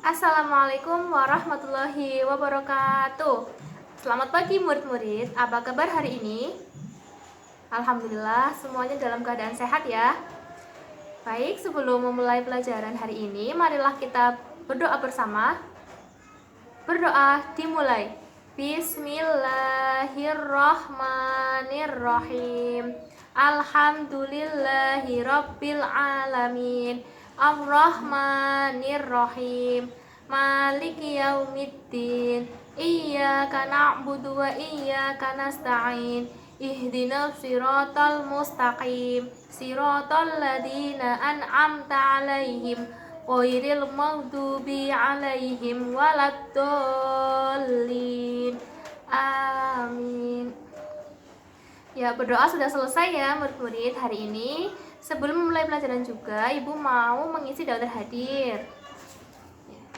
Assalamualaikum warahmatullahi wabarakatuh. Selamat pagi murid-murid, apa kabar hari ini? Alhamdulillah semuanya dalam keadaan sehat ya. Baik, sebelum memulai pelajaran hari ini, marilah kita berdoa bersama. Berdoa dimulai. Bismillahirrahmanirrahim. Alhamdulillahi rabbil alamin. Ar-Rahmanir-Rahim. Maliki yaumiddin. Iyyaka na'budu wa iyyaka nasta'in. Ihdinas siratal mustaqim. Siratal ladzina an'amta 'alaihim ghairil maghdubi 'alaihim waladdallin. Amin. Ya, berdoa sudah selesai ya murid-murid hari ini. Sebelum memulai pelajaran juga, Ibu mau mengisi daftar hadir.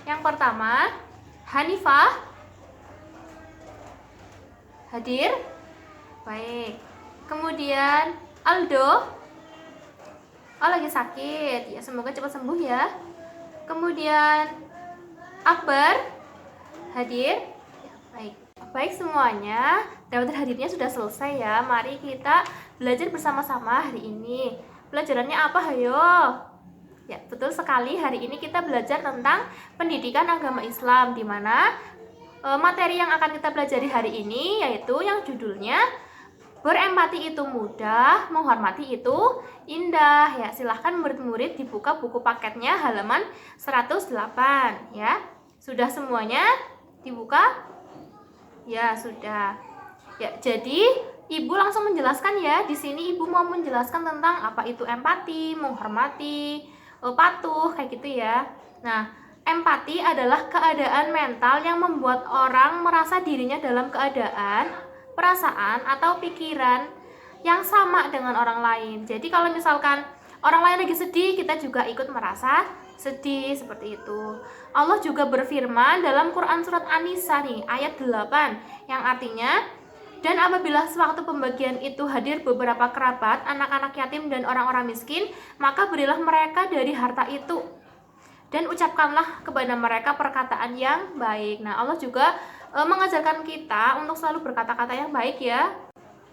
Yang pertama, Hanifah. Hadir? Baik. Kemudian Aldo. Oh, lagi sakit. Ya, semoga cepat sembuh ya. Kemudian Akbar. Hadir? Ya, baik. Baik semuanya, daftar hadirnya sudah selesai ya. Mari kita belajar bersama-sama hari ini. Pelajarannya apa, hayo? Ya, betul sekali. Hari ini kita belajar tentang pendidikan agama Islam, di mana materi yang akan kita pelajari hari ini yaitu yang judulnya berempati itu mudah, menghormati itu indah. Ya, silahkan murid-murid dibuka buku paketnya halaman 108 ya. Sudah semuanya dibuka? Ya, sudah. Ya, jadi Ibu langsung menjelaskan ya. Di sini Ibu mau menjelaskan tentang apa itu empati, menghormati, patuh, kayak gitu ya. Nah, empati adalah keadaan mental yang membuat orang merasa dirinya dalam keadaan, perasaan, atau pikiran yang sama dengan orang lain. Jadi kalau misalkan orang lain lagi sedih, kita juga ikut merasa sedih, seperti itu. Allah juga berfirman dalam Quran surat An-Nisa nih, ayat 8, yang artinya, dan apabila sewaktu pembagian itu hadir beberapa kerabat, anak-anak yatim dan orang-orang miskin, maka berilah mereka dari harta itu dan ucapkanlah kepada mereka perkataan yang baik. Nah, Allah juga mengajarkan kita untuk selalu berkata-kata yang baik ya.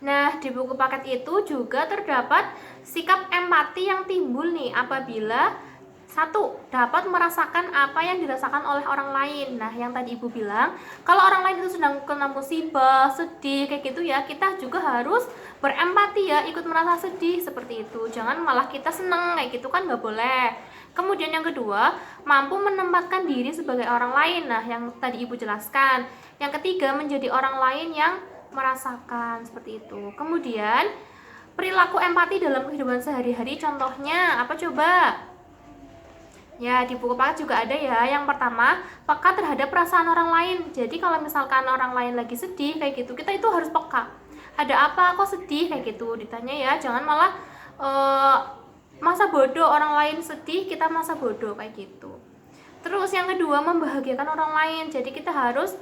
Nah, di buku paket itu juga terdapat sikap empati yang timbul nih apabila satu, dapat merasakan apa yang dirasakan oleh orang lain. Nah, yang tadi Ibu bilang, kalau orang lain itu sedang kena musibah, sedih, kayak gitu ya, kita juga harus berempati ya, ikut merasa sedih, seperti itu. Jangan malah kita seneng, kayak gitu kan nggak boleh. Kemudian yang kedua, mampu menempatkan diri sebagai orang lain. Nah, yang tadi Ibu jelaskan. Yang ketiga, menjadi orang lain yang merasakan, seperti itu. Kemudian, perilaku empati dalam kehidupan sehari-hari, contohnya apa coba? Ya, di buku paket juga ada ya. Yang pertama, peka terhadap perasaan orang lain. Jadi kalau misalkan orang lain lagi sedih kayak gitu, kita itu harus peka. Ada apa kok sedih kayak gitu, ditanya ya. Jangan malah masa bodoh, orang lain sedih kita masa bodoh kayak gitu. Terus yang kedua, membahagiakan orang lain. Jadi kita harus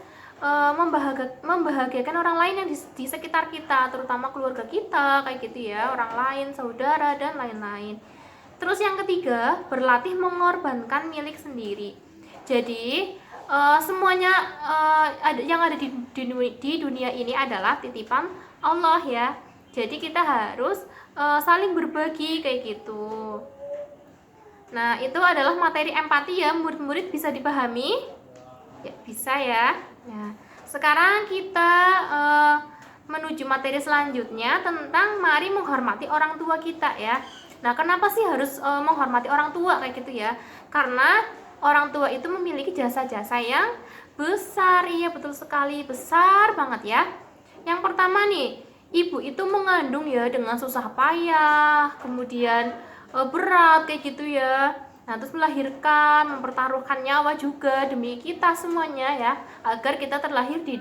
membahagiakan orang lain yang di sekitar kita, terutama keluarga kita kayak gitu ya, orang lain, saudara dan lain-lain. Terus yang ketiga, berlatih mengorbankan milik sendiri. Jadi semuanya yang ada di dunia ini adalah titipan Allah ya. Jadi kita harus saling berbagi kayak gitu. Nah, itu adalah materi empati ya, murid-murid bisa dipahami? Ya, bisa ya. Nah, sekarang kita menuju materi selanjutnya tentang mari menghormati orang tua kita ya. Nah, kenapa sih harus menghormati orang tua kayak gitu ya? Karena orang tua itu memiliki jasa-jasa yang besar ya, betul sekali, besar banget ya. Yang pertama nih, ibu itu mengandung ya dengan susah payah, kemudian berat kayak gitu ya. Nah, terus melahirkan, mempertaruhkan nyawa juga demi kita semuanya ya, agar kita terlahir di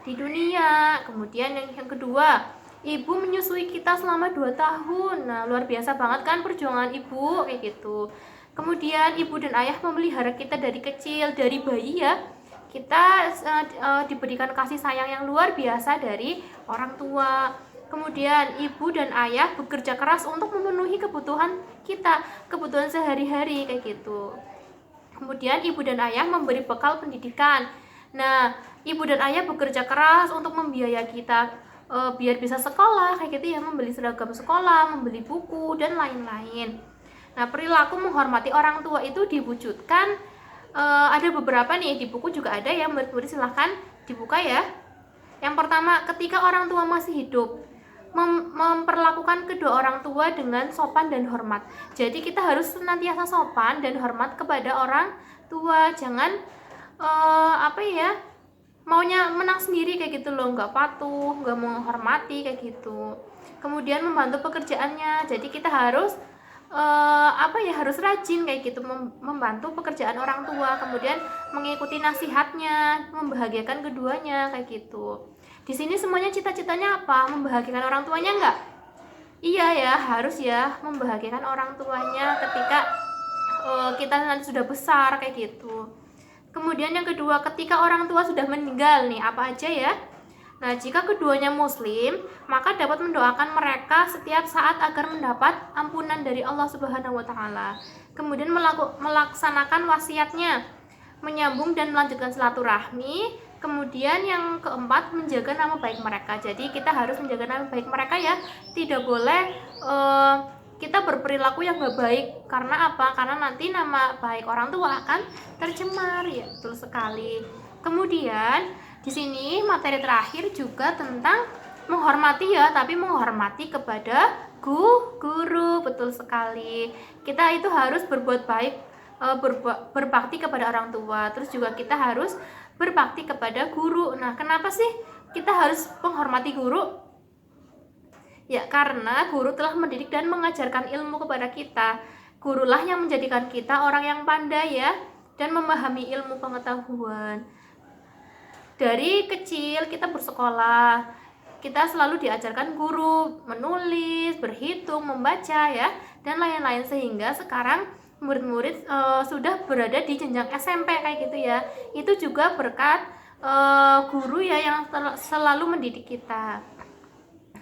dunia. Kemudian yang kedua, ibu menyusui kita selama 2 tahun. Nah, luar biasa banget kan perjuangan ibu kayak gitu. Kemudian ibu dan ayah memelihara kita dari kecil, dari bayi ya. Kita diberikan kasih sayang yang luar biasa dari orang tua. Kemudian ibu dan ayah bekerja keras untuk memenuhi kebutuhan kita, kebutuhan sehari-hari kayak gitu. Kemudian ibu dan ayah memberi bekal pendidikan. Nah, ibu dan ayah bekerja keras untuk membiayai kita biar bisa sekolah kayak gitu ya, membeli seragam sekolah, membeli buku dan lain-lain. Nah, perilaku menghormati orang tua itu diwujudkan ada beberapa nih di buku juga ada ya, murid-murid silahkan dibuka ya. Yang pertama, ketika orang tua masih hidup, memperlakukan kedua orang tua dengan sopan dan hormat. Jadi kita harus senantiasa sopan dan hormat kepada orang tua, jangan maunya menang sendiri kayak gitu loh, nggak patuh, nggak menghormati kayak gitu. Kemudian membantu pekerjaannya, jadi kita harus harus rajin kayak gitu, membantu pekerjaan orang tua, kemudian mengikuti nasihatnya, membahagiakan keduanya kayak gitu. Di sini semuanya cita-citanya apa? Membahagiakan orang tuanya enggak? Iya ya, harus ya membahagiakan orang tuanya ketika kita nanti sudah besar kayak gitu. Kemudian yang kedua, ketika orang tua sudah meninggal nih, apa aja ya? Nah, jika keduanya muslim, maka dapat mendoakan mereka setiap saat agar mendapat ampunan dari Allah Subhanahu wa taala. Kemudian melaksanakan wasiatnya, menyambung dan melanjutkan silaturahmi. Kemudian yang keempat, menjaga nama baik mereka. Jadi kita harus menjaga nama baik mereka ya. Tidak boleh kita berperilaku yang gak baik. Karena apa? Karena nanti nama baik orang tua akan tercemar ya, betul sekali. Kemudian di sini materi terakhir juga tentang menghormati ya, tapi menghormati kepada guru, betul sekali. Kita itu harus berbuat baik, berbakti kepada orang tua. Terus juga kita harus berbakti kepada guru. Nah, kenapa sih kita harus menghormati guru? Ya, karena guru telah mendidik dan mengajarkan ilmu kepada kita. Gurulah yang menjadikan kita orang yang pandai ya, dan memahami ilmu pengetahuan. Dari kecil kita bersekolah, kita selalu diajarkan guru menulis, berhitung, membaca ya, dan lain-lain, sehingga sekarang murid-murid sudah berada di jenjang SMP kayak gitu ya. Itu juga berkat guru ya yang selalu mendidik kita.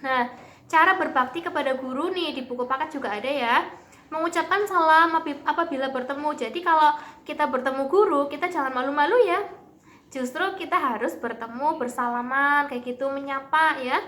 Nah, cara berbakti kepada guru nih di buku paket juga ada ya. Mengucapkan salam apabila bertemu. Jadi kalau kita bertemu guru, kita jangan malu-malu ya. Justru kita harus bertemu, bersalaman kayak gitu, menyapa ya.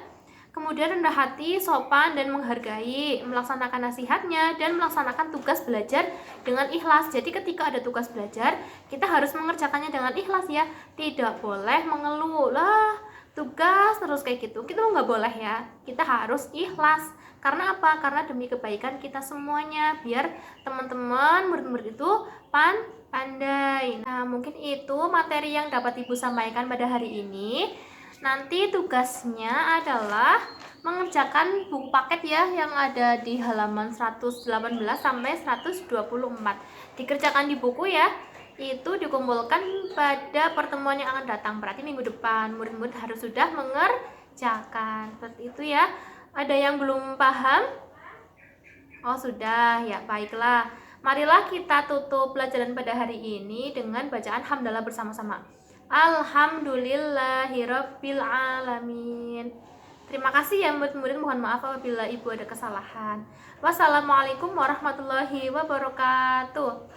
Kemudian rendah hati, sopan dan menghargai, melaksanakan nasihatnya dan melaksanakan tugas belajar dengan ikhlas. Jadi ketika ada tugas belajar, kita harus mengerjakannya dengan ikhlas ya. Tidak boleh mengeluh lah tugas terus kayak gitu, kita nggak boleh ya. Kita harus ikhlas. Karena apa? Karena demi kebaikan kita semuanya, biar teman-teman murid-murid itu pandai. Nah, mungkin itu materi yang dapat Ibu sampaikan pada hari ini. Nanti tugasnya adalah mengerjakan buku paket ya yang ada di halaman 118 sampai 124. Dikerjakan di buku ya. Itu dikumpulkan pada pertemuan yang akan datang, berarti minggu depan. Murid-murid harus sudah mengerjakan. Seperti itu ya. Ada yang belum paham? Oh sudah, ya baiklah. Marilah kita tutup pelajaran pada hari ini dengan bacaan hamdalah bersama-sama. Alhamdulillahirabbil alamin. Terima kasih ya murid-murid, mohon maaf apabila Ibu ada kesalahan. Wassalamualaikum warahmatullahi wabarakatuh.